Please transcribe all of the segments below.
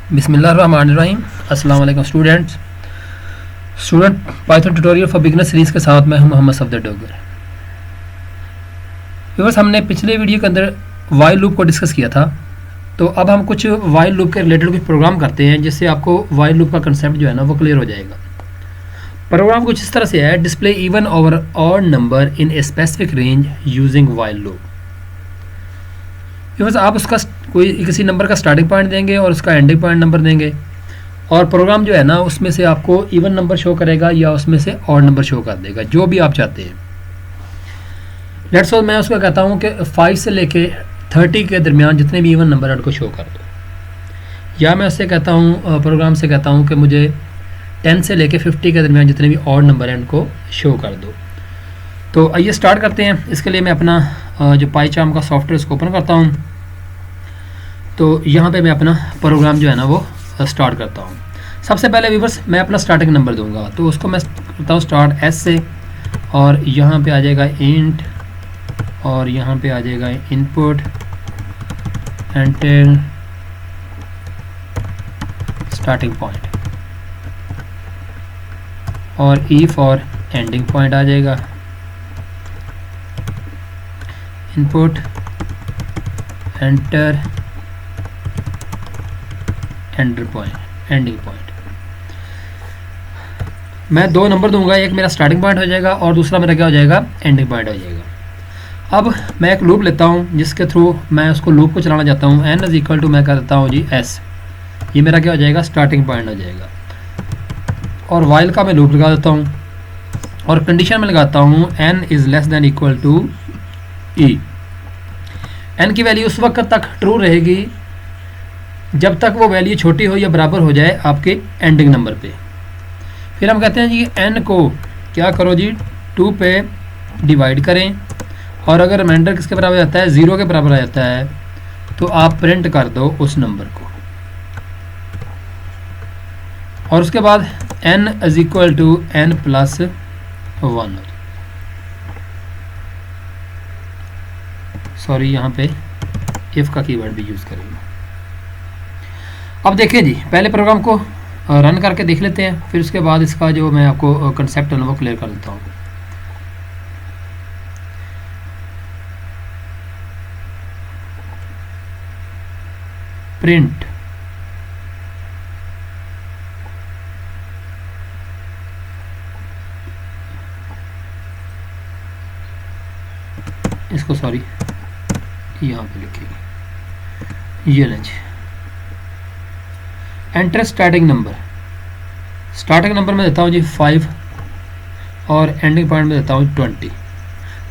बिस्मिल्लाहिर्रहमानिर्रहीम। अस्सलाम वालेकुम student Python tutorial for beginner series के साथ मैं हूं मोहम्मद सफदर डोगर। व्यूअर्स, हमने पिछले वीडियो के अंदर वाइल लूप को डिस्कस किया था, तो अब हम कुछ वाइल लूप के रिलेटेड कुछ प्रोग्राम करते हैं जिससे आपको वाइल लूप का कंसेप्ट जो है ना वो क्लियर हो जाएगा। प्रोग्राम कुछ इस तरह से है: डिस्प्ले इवन और odd number in a specific range using while loop. Viewers, आप उसका किसी नंबर का स्टार्टिंग पॉइंट देंगे और उसका एंडिंग पॉइंट नंबर देंगे, और प्रोग्राम जो है ना उसमें से आपको इवन नंबर शो करेगा या उसमें से ऑड नंबर शो कर देगा, जो भी आप चाहते हैं। लेट्स सपोज मैं उसको कहता हूँ कि 5 से लेके 30 के दरमियान जितने भी इवन नंबर उनको शो कर दो, या मैं उससे कहता हूँ, प्रोग्राम से कहता हूँ कि मुझे 10 से लेके 50 के दरमियान जितने भी ऑड नंबर हैं उनको शो कर दो। तो आइए स्टार्ट करते हैं। इसके लिए मैं अपना जो पाईचार्म का सॉफ्टवेयर उसको ओपन करता हूँ। तो यहाँ पे मैं अपना प्रोग्राम जो है ना वो स्टार्ट करता हूँ। सबसे पहले व्यूअर्स मैं अपना स्टार्टिंग नंबर दूंगा, तो उसको मैं करता हूँ स्टार्ट एस से, और यहाँ पे आ जाएगा इंट, और यहाँ पे आ जाएगा इनपुट एंटर स्टार्टिंग पॉइंट, और ई फॉर एंडिंग पॉइंट आ जाएगा, इनपुट एंटर एंडिंग पॉइंट। मैं 2 नंबर दूंगा, एक मेरा स्टार्टिंग पॉइंट हो जाएगा और दूसरा मेरा क्या हो जाएगा, एंडिंग पॉइंट हो जाएगा। अब मैं एक लूप लेता हूं जिसके थ्रू मैं उसको लूप को चलाना चाहता हूं। n इज इक्वल टू मैं कर देता हूं जी s, ये मेरा क्या हो जाएगा, स्टार्टिंग पॉइंट हो जाएगा। और वाइल का मैं लूप लगा देता हूं और कंडीशन में लगाता हूं n is less than equal to e। n की वैल्यू उस वक्त तक ट्रू रहेगी जब तक वो वैल्यू छोटी हो या बराबर हो जाए आपके एंडिंग नंबर पे। फिर हम कहते हैं जी n को क्या करो जी, 2 पे डिवाइड करें, और अगर रिमाइंडर किसके बराबर आता है, 0 के बराबर आ जाता है, तो आप प्रिंट कर दो उस नंबर को। और उसके बाद n is equal to n plus 1। Sorry, यहाँ पे इफ का कीवर्ड भी यूज़ करेंगे। अब देखिए जी, पहले प्रोग्राम को रन करके देख लेते हैं, फिर उसके बाद इसका जो मैं आपको कंसेप्ट है ना वो क्लियर कर देता हूँ। प्रिंट इसको सॉरी यहाँ पे लिखिए, ये लें जी, enter starting number. Starting number में देता हूँ जी 5 और एंडिंग पॉइंट में देता हूँ 20।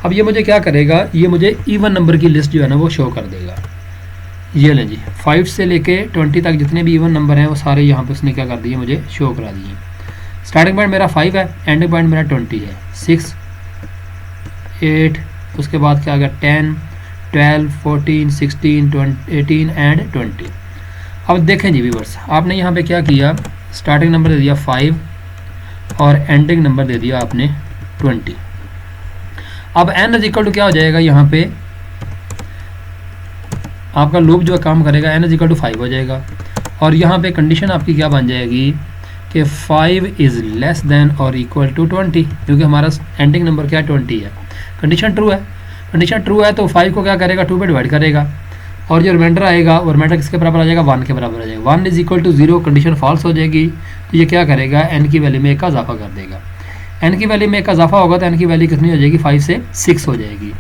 अब ये मुझे क्या करेगा, ये मुझे इवन नंबर की लिस्ट जो है ना वो शो कर देगा। ये लें जी, 5 से लेके 20 तक जितने भी इवन नंबर हैं वो सारे यहाँ पे उसने क्या कर दिए, मुझे शो करा दिए। स्टार्टिंग पॉइंट मेरा 5 है, एंडिंग पॉइंट मेरा 20 है। 6 8, उसके बाद क्या आ गया 10 12 14 16 18 एंड 20। अब देखें जी व्यूअर्स, आपने यहाँ पे क्या किया, स्टार्टिंग नंबर दे दिया 5 और एंडिंग नंबर दे दिया आपने 20। अब n इज इक्वल टू क्या हो जाएगा, यहाँ पे आपका लूप जो काम करेगा n इज इक्वल टू 5 हो जाएगा, और यहाँ पे कंडीशन आपकी क्या बन जाएगी कि 5 इज़ लेस देन और इक्वल टू 20, क्योंकि हमारा एंडिंग नंबर क्या 20 है। कंडीशन ट्रू है, कंडीशन ट्रू है तो 5 को क्या करेगा, 2 पे डिवाइड करेगा, और जो रिमाइंडर आएगा वो रिमाइंडर किसके बराबर आ जाएगा, 1 के बराबर आ जाएगा। 1 is equal to 0, condition false हो जाएगी, तो ये क्या करेगा, n की वैल्यू में 1 का इजाफा कर देगा। n की वैल्यू में 1 का इजाफा होगा तो n की वैल्यू कितनी हो जाएगी, 5 से 6 हो जाएगी,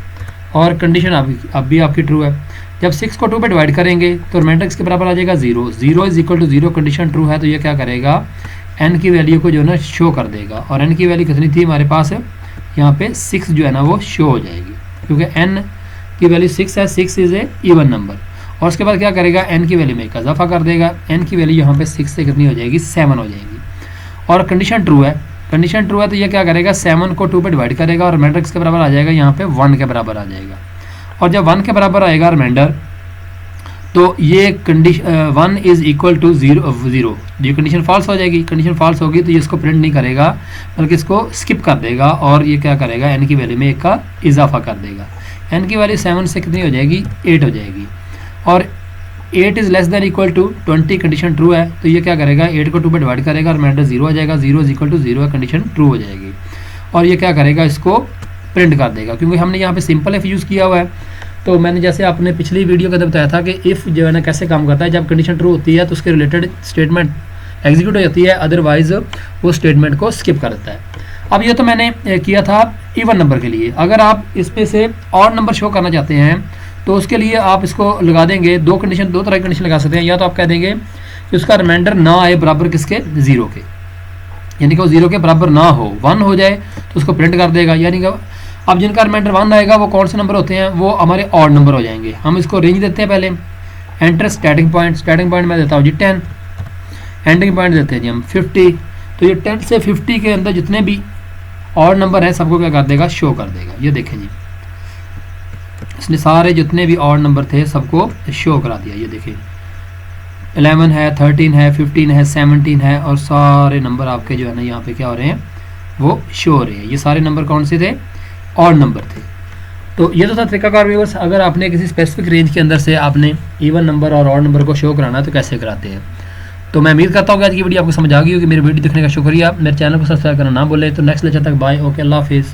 और कंडीशन अब भी आपकी ट्रू है। जब 6 को 2 पे डिवाइड करेंगे तो रिमाइंडर किसके बराबर आ जाएगा, 0। 0 is equal to 0, condition true है, तो ये क्या करेगा, n की वैल्यू को जो है ना शो कर देगा, और n की वैल्यू कितनी थी हमारे पास, यहाँ पे 6 जो है ना वो शो हो जाएगी, क्योंकि n की वैल्यू 6 है, 6 इज ए इवन नंबर। और उसके बाद क्या करेगा, n की वैल्यू में 1 का इजाफा कर देगा, n की वैल्यू यहाँ पे 6 से कितनी हो जाएगी, 7 हो जाएगी, और कंडीशन ट्रू है। कंडीशन ट्रू है तो ये क्या करेगा, 7 को 2 पे डिवाइड करेगा, और रिमाइंडर किसके बराबर आ जाएगा, यहाँ पे 1 के बराबर आ जाएगा। और जब 1 के बराबर आएगा रिमाइंडर, तो ये कंडीशन 1 इज इक्वल टू 0, ये कंडीशन फॉल्स हो जाएगी। कंडीशन फॉल्स होगी तो ये इसको प्रिंट नहीं करेगा, बल्कि इसको स्किप कर देगा, और ये क्या करेगा, n की वैल्यू में 1 का इजाफा कर देगा। n की वैल्यू 7 से कितनी हो जाएगी, 8 हो जाएगी। और 8 is less than equal to 20, condition true है, तो ये क्या करेगा 8 को 2 पे डिवाइड करेगा, रिमाइंडर 0 आ जाएगा, 0 इज इक्वल टू 0 है, कंडीशन ट्रू हो जाएगी। और ये क्या करेगा इसको प्रिंट कर देगा, क्योंकि हमने यहाँ पे सिंपल इफ़ यूज़ किया हुआ है। तो मैंने जैसे आपने पिछली वीडियो के अंदर बताया था कि इफ़ जो है ना कैसे काम करता है, जब कंडीशन ट्रू होती है तो उसके रिलेटेड स्टेटमेंट एग्जीक्यूट हो जाती है, अदरवाइज वो स्टेटमेंट को स्किप कर देता है। अब ये तो मैंने किया था इवन नंबर के लिए। अगर आप इस पे से ऑड नंबर शो करना चाहते हैं तो उसके लिए आप इसको लगा देंगे दो तरह की कंडीशन लगा सकते हैं। या तो आप कह देंगे कि उसका रिमाइंडर ना आए बराबर किसके, 0 के, यानी कि वो 0 के बराबर ना हो, 1 हो जाए तो उसको प्रिंट कर देगा। यानी कि अब जिनका रिमाइंडर 1 आएगा वो कौन से नंबर होते हैं, वो हमारे ऑड नंबर हो जाएंगे। हम इसको रेंज देते हैं पहले, एंटर स्टार्टिंग पॉइंट मैं देता हूँ जी 10, एंडिंग पॉइंट देते हैं जी हम 50। तो ये 10 से 50 के अंदर जितने भी ऑड नंबर है सबको क्या कर देगा, शो कर देगा। ये देखें जी, इसने सारे जितने भी ऑड नंबर थे सबको शो करा दिया। ये देखें 11 है, 13 है, 15 है, 17 है, और सारे नंबर आपके जो है ना यहाँ पे क्या हो रहे हैं, वो शो हो रहे हैं। ये सारे नंबर कौन से थे, ऑड नंबर थे। तो ये तो था तरीकाकार व्यूअर्स। अगर आपने किसी स्पेसिफिक रेंज के अंदर से आपने इवन नंबर और ऑड नंबर को शो कराना है तो कैसे कराते हैं। तो मैं उम्मीद करता हूँ कि आज की वीडियो आपको समझ आ गई होगी। मेरी वीडियो देखने का शुक्रिया। मेरे चैनल को सब्सक्राइब करना ना भूलें। तो नेक्स्ट लेक्चर तक बाय, ओके, अल्लाह हाफिज़।